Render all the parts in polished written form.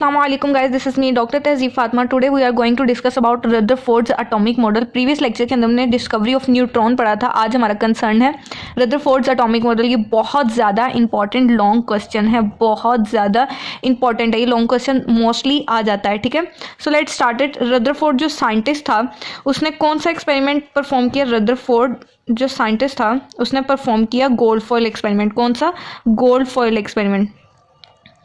Assalamualaikum guys, this is me Dr. Tehzeeb Fatma. Today we are going to discuss about Rutherford's atomic model. Previous lecture के अंदर हमने discovery of neutron पढ़ा था. आज हमारा concern है रदरफोर्ड्स एटॉमिक मॉडल. ये बहुत ज़्यादा इंपॉर्टेंट लॉन्ग क्वेश्चन है, बहुत ज़्यादा इंपॉर्टेंट है. ये लॉन्ग क्वेश्चन मोस्टली आ जाता है. ठीक है, so let's start it. Rutherford जो साइंटिस्ट था उसने कौन सा एक्सपेरिमेंट परफॉर्म किया? रदरफोर्ड जो साइंटिस्ट था उसने परफॉर्म किया गोल्ड फॉयल एक्सपेरिमेंट. कौन सा? Gold foil experiment.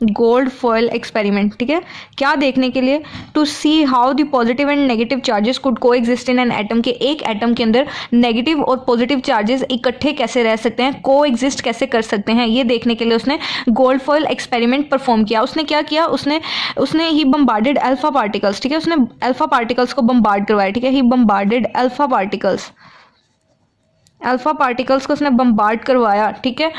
Gold foil experiment. ठीक है, क्या देखने के लिए? To see how the positive and negative charges could coexist in an atom. के एक एटम के अंदर नेगेटिव और पॉजिटिव चार्जेस इकट्ठे कैसे रह सकते हैं, को एग्जिस्ट कैसे कर सकते हैं, ये देखने के लिए उसने गोल्ड फॉयल एक्सपेरिमेंट परफॉर्म किया. उसने क्या किया? उसने ही बम्बार्डेड अल्फा पार्टिकल्स. ठीक है, उसने अल्फा पार्टिकल्स को बम्बार्ड करवाया. ठीक है, he bombarded alpha particles. Alpha particles को उसने बम्बार्ड करवाया. ठीक है,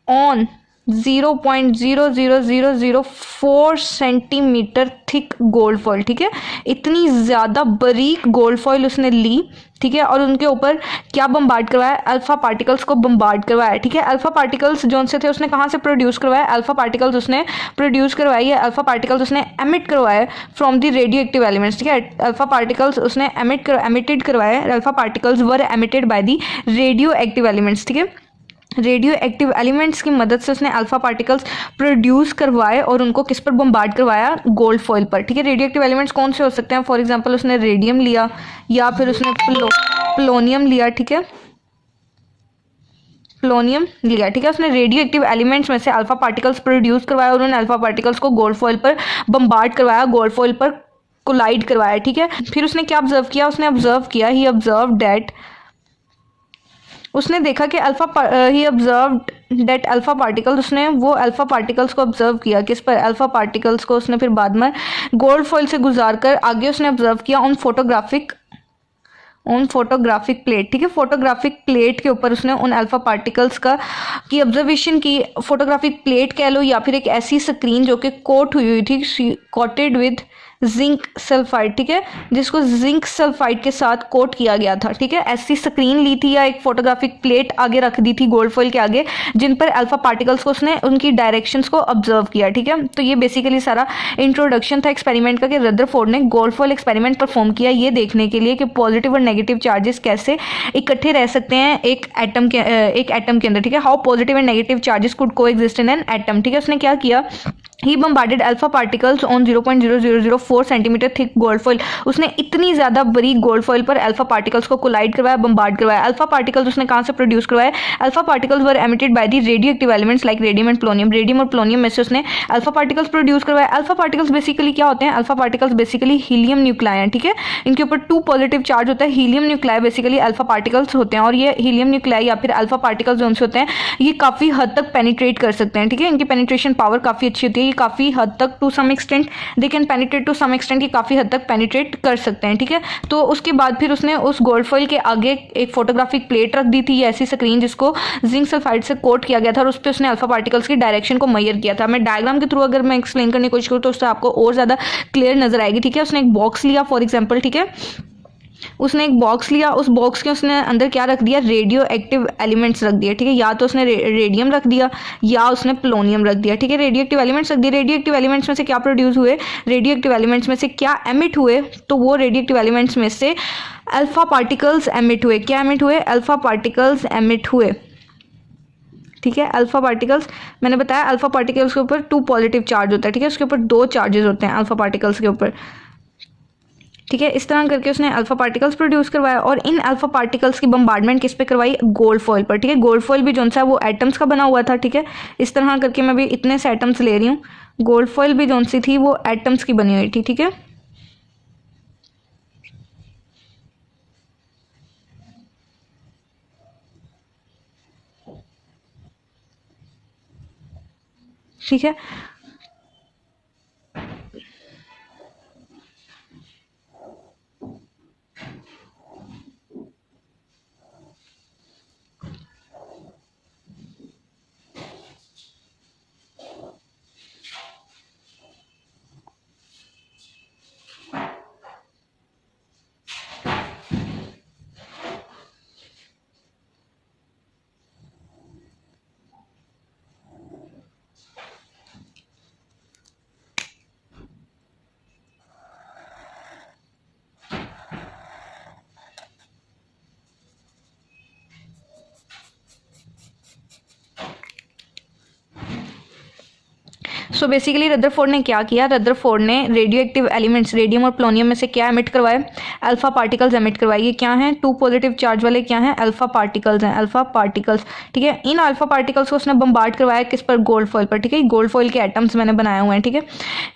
on 0.00004 centimetre thick gold foil. ठीक है, इतनी ज़्यादा बारीक गोल्ड फॉइल उसने ली. ठीक है, और उनके ऊपर क्या बम्बार्ड करवाया? अल्फा पार्टिकल्स को बम्बार्ड करवाया. ठीक है, अल्फा पार्टिकल्स जो से थे उसने कहाँ से प्रोड्यूस करवाया? अल्फा पार्टिकल्स उसने प्रोड्यूस करवाई है. अल्फा पार्टिकल्स उसने एमिट करवाए from the radioactive elements. ठीक है, अल्फा पार्टिकल्स उसने एमिटेड करवाए. Alpha particles were emitted by the radioactive elements. ठीक है, रेडियो एक्टिव एलिमेंट्स की मदद से उसने अल्फा पार्टिकल्स प्रोड्यूस करवाए और उनको किस पर बम्बार्ड करवाया? गोल्ड फॉइल पर. ठीक है, रेडियो एक्टिव एलिमेंट्स कौन से हो सकते हैं? फॉर एग्जांपल उसने रेडियम लिया या फिर उसने प्लोनियम लिया. ठीक है, प्लोनियम लिया. ठीक है, उसने रेडियो एक्टिव एलिमेंट्स में से अल्फा पार्टिकल्स प्रोड्यूस करवाया और उन्होंने अल्फा पार्टिकल्स को गोल्ड फॉइल पर बम्बार्ड करवाया, गोल्ड फॉइल पर कोलाइड करवाया. ठीक है, फिर उसने क्या ऑब्जर्व किया? उसने ऑब्जर्व किया, ही ऑब्जर्व दैट, उसने देखा कि ही ऑब्जर्व्ड दैट अल्फा पार्टिकल्स. उसने वो अल्फा पार्टिकल्स को ऑब्जर्व किया. किस पर? अल्फा पार्टिकल्स को उसने फिर बाद में गोल्ड फॉइल से गुजार कर आगे उसने ऑब्जर्व किया ऑन फोटोग्राफिक प्लेट. ठीक है, फोटोग्राफिक प्लेट के ऊपर उसने उन अल्फा पार्टिकल्स की ऑब्जर्वेशन की. फोटोग्राफिक प्लेट कह लो या फिर एक ऐसी स्क्रीन जो कि कोट हुई थी, कोटेड विद जिंक सल्फाइड. ठीक है, जिसको जिंक सल्फाइड के साथ कोट किया गया था. ठीक है, ऐसी स्क्रीन ली थी या एक फोटोग्राफिक प्लेट आगे रख दी थी गोल्ड फॉइल के आगे, जिन पर अल्फा पार्टिकल्स को उसने उनकी डायरेक्शंस को ऑब्जर्व किया. ठीक है, तो ये बेसिकली सारा इंट्रोडक्शन था एक्सपेरिमेंट का कि रदरफोर्ड ने गोल्ड फॉइल एक्सपेरिमेंट परफॉर्म किया ये देखने के लिए कि पॉजिटिव और नेगेटिव चार्जेस कैसे इकट्ठे रह सकते हैं एक एटम के अंदर. ठीक है, how positive and negative charges could coexist in an atom. ठीक है, उसने क्या किया? He bombarded alpha particles on 0.0004 centimetre thick gold foil. उसने इतनी ज़्यादा बरीक गोल्ड फॉइल पर अल्फा पार्टिकल्स को कोलाइड करवाया, बम्बार्ड करवाया. अल्फा पार्टिकल्स उसने कहाँ से प्रोड्यूस करवाए? Alpha particles were emitted by the radioactive elements like radium and polonium. Radium और प्लोनियम में से उसने अल्फा पार्टिकल्स प्रोड्यूस करवाए. अल्फा पार्टिकल्स बेसिकली क्या होते हैं? Alpha particles basically helium nuclei हैं. ठीक है, इनके ऊपर 2 पॉजिटिव चार्ज होता है. Helium nuclei basically alpha particles होते हैं और ये हीलियम न्यूक्लाई या फिर अल्फा पार्टिकल्स जो होते हैं ये काफ़ी हद तक पेनिट्रेट कर सकते हैं. ठीक है, इनकी पेनिट्रेशन पावर काफ़ी अच्छी होती है. ये काफ़ी हद तक to some extent they can penetrate to some extent, ये काफ़ी हद तक पेनिट्रेट कर सकते हैं. ठीक है, तो उसके बाद फिर उसने उस गोल्ड फॉइल के आगे एक फोटोग्राफिक प्लेट रख दी थी, ये ऐसी स्क्रीन जिसको जिंक सल्फाइड से कोट किया गया था और उस पर उसने अल्फा पार्टिकल्स की डायरेक्शन को मेजर किया था. मैं डायग्राम के थ्रू अगर मैं एक्सप्लेन करने की कोशिश करूँ तो उससे आपको और ज़्यादा क्लियर नजर आएगी. ठीक है, उसने एक बॉक्स लिया फॉर एग्जाम्पल. ठीक है, उसने एक बॉक्स लिया, उस बॉक्स के उसने अंदर क्या रख दिया? रेडियो एक्टिव एलिमेंट्स रख दिए. ठीक है, या तो उसने रेडियम रख दिया या उसने प्लोनियम रख दिया. ठीक है, रेडियो एक्टिव एलिमेंट्स रख दिए. रेडियो एक्टिव एलिमेंट्स में से क्या प्रोड्यूस हुए? रेडियो एक्टिव एलिमेंट्स में से क्या एमिट हुए? तो वो रेडियो एक्टिव एलिमेंट्स में से अल्फा पार्टिकल्स एमिट हुए. क्या एमिट हुए? अल्फा पार्टिकल्स एमिट हुए. ठीक है, अल्फा पार्टिकल्स मैंने बताया अल्फा पार्टिकल्स के ऊपर 2 पॉजिटिव चार्ज होता है. ठीक है, उसके ऊपर 2 चार्जेस होते हैं अल्फा पार्टिकल्स के ऊपर. ठीक है, इस तरह करके उसने अल्फा पार्टिकल्स प्रोड्यूस करवाया और इन अल्फा पार्टिकल्स की बम्बार्डमेंट किस पे करवाई? गोल्ड फॉइल पर. ठीक है, गोल्ड फॉइल भी जो सा वो एटम्स का बना हुआ था. ठीक है, इस तरह करके मैं भी इतने से एटम्स ले रही हूँ. गोल्ड फॉइल भी जो सी थी वो एटम्स की बनी हुई थी. ठीक है, ठीक है, सो बेसिकली रदरफोर्ड ने क्या किया, रदरफोर्ड ने रेडियो एक्टिव एलिमेंट्स रेडियम और पोलोनियम में से क्या एमिट करवाए, अल्फा पार्टिकल्स एमिट करवाए। ये क्या हैं, 2 पॉजिटिव चार्ज वाले क्या हैं, अल्फा पार्टिकल्स हैं, अल्फा पार्टिकल्स। ठीक है, इन अल्फा पार्टिकल्स को उसने बम्बार्ड करवाया किस पर, गोल्ड फॉइल पर। ठीक है, गोल्ड फॉइल के एटम्स मैंने बनाए हुए हैं। ठीक है,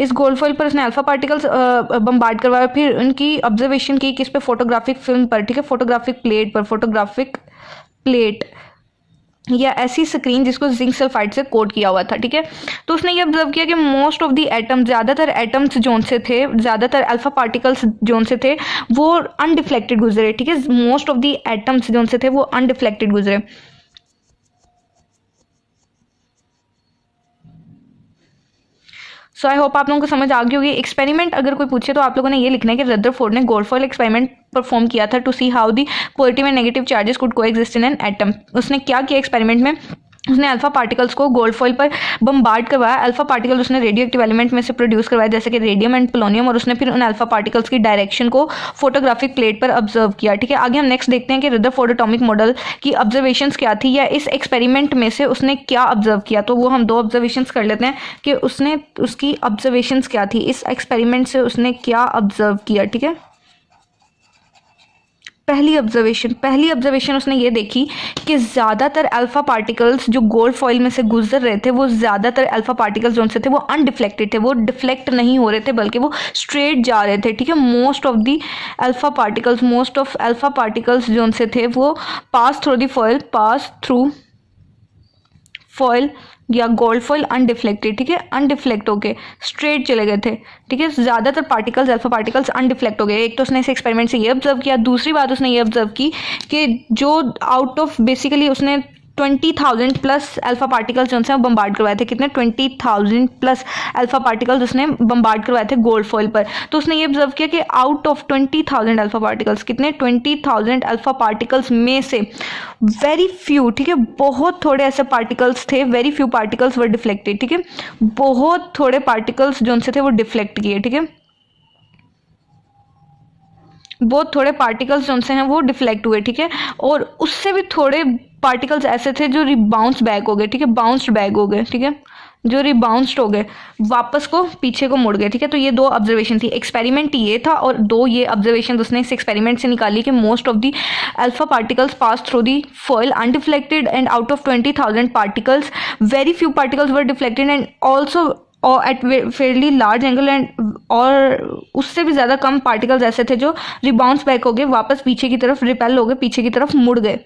इस गोल्ड फॉइल पर उसने अल्फा पार्टिकल्स बम्बार्ड करवाया, फिर उनकी ऑब्जर्वेशन की किस पे, फोटोग्राफिक फिल्म पर। ठीक है, फोटोग्राफिक प्लेट पर, फोटोग्राफिक प्लेट या ऐसी स्क्रीन जिसको जिंक सल्फाइड से कोट किया हुआ था। ठीक है, तो उसने ये ऑब्जर्व किया कि मोस्ट ऑफ द एटम्स, ज़्यादातर एटम्स जोन से थे, ज़्यादातर अल्फा पार्टिकल्स जोन से थे, वो अनडिफ्लेक्टेड गुजरे। ठीक है, most of the atoms zone से थे वो अनडिफ्लेक्टेड गुजरे। सो आई होप आप लोगों को समझ आ गई होगी। एक्सपेरिमेंट अगर कोई पूछे तो आप लोगों ने ये लिखना है कि रदरफोर्ड ने गोल्ड फॉइल एक्सपेरिमेंट परफॉर्म किया था to see how the positive and negative charges could coexist in an atom. उसने क्या किया एक्सपेरिमेंट में, उसने अल्फा पार्टिकल्स को गोल्ड फॉइल पर बम्बार्ड करवाया। अल्फा पार्टिकल उसने रेडियो एक्टिव एलिमेंट में से प्रोड्यूस करवाया जैसे कि रेडियम एंड पोलोनियम, और उसने फिर उन अल्फा पार्टिकल्स की डायरेक्शन को फोटोग्राफिक प्लेट पर ऑब्जर्व किया। ठीक है, आगे हम नेक्स्ट देखते हैं कि रदरफोर्ड एटॉमिक मॉडल की ऑब्जर्वेशंस क्या थी, या इस एक्सपेरिमेंट में से उसने क्या ऑब्जर्व किया। तो वो हम 2 ऑब्जर्वेशंस कर लेते हैं कि उसकी ऑब्जर्वेशंस क्या थी, इस एक्सपेरिमेंट से उसने क्या ऑब्जर्व किया। ठीक है, पहली ऑब्जर्वेशन उसने ये देखी कि ज़्यादातर अल्फा पार्टिकल्स जो गोल्ड फॉइल में से गुजर रहे थे, वो ज़्यादातर अल्फा पार्टिकल्स जो से थे वो अनडिफ्लेक्टेड थे, वो डिफ्लेक्ट नहीं हो रहे थे बल्कि वो स्ट्रेट जा रहे थे। ठीक है, मोस्ट ऑफ अल्फा पार्टिकल्स जो से थे वो पास थ्रू फॉइल या गोल्ड फॉइल अनडिफ्लेक्टेड। ठीक है, अनडिफ्लेक्ट होके स्ट्रेट चले गए थे। ठीक है, ज़्यादातर पार्टिकल्स अल्फा पार्टिकल्स अनडिफ्लेक्ट हो गए। एक तो उसने इस एक्सपेरिमेंट से ये ऑब्जर्व किया। दूसरी बात उसने ये ऑब्जर्व की कि जो आउट ऑफ बेसिकली उसने 20,000 प्लस अल्फा पार्टिकल्स जो हैं बम्बार्ड करवाए थे। कितने, 20,000 प्लस अल्फा पार्टिकल्स उसने बम्बार्ड करवाए थे गोल्ड फॉइल पर। तो उसने ये ऑब्जर्व किया कि आउट ऑफ 20,000 अल्फा पार्टिकल्स, कितने, 20,000 अल्फा पार्टिकल्स में से वेरी फ्यू, ठीक है, बहुत थोड़े ऐसे पार्टिकल्स थे, very few particles were deflected. ठीक है, बहुत थोड़े पार्टिकल्स जो से थे वो डिफ्लेक्ट किए। ठीक है, बहुत थोड़े पार्टिकल्स जो से हैं वो डिफ्लेक्ट हुए। ठीक है, और उससे भी थोड़े पार्टिकल्स ऐसे थे जो रिबाउंस बैक हो गए। ठीक है, बाउंस्ड बैक हो गए। ठीक है, जो रिबाउंस्ड हो गए, वापस को पीछे को मुड़ गए। ठीक है, तो ये 2 ऑब्जर्वेशन थी। एक्सपेरिमेंट ये था और 2 ये ऑब्जर्वेशन उसने इस एक्सपेरिमेंट से निकाली कि most of the alpha particles pass through the foil undeflected and out of 20,000 particles very few particles were deflected and also और at fairly large angle and, और उससे भी ज़्यादा कम पार्टिकल्स ऐसे थे जो रिबाउंस बैक हो गए, वापस पीछे की तरफ रिपेल हो गए, पीछे की तरफ मुड़ गए।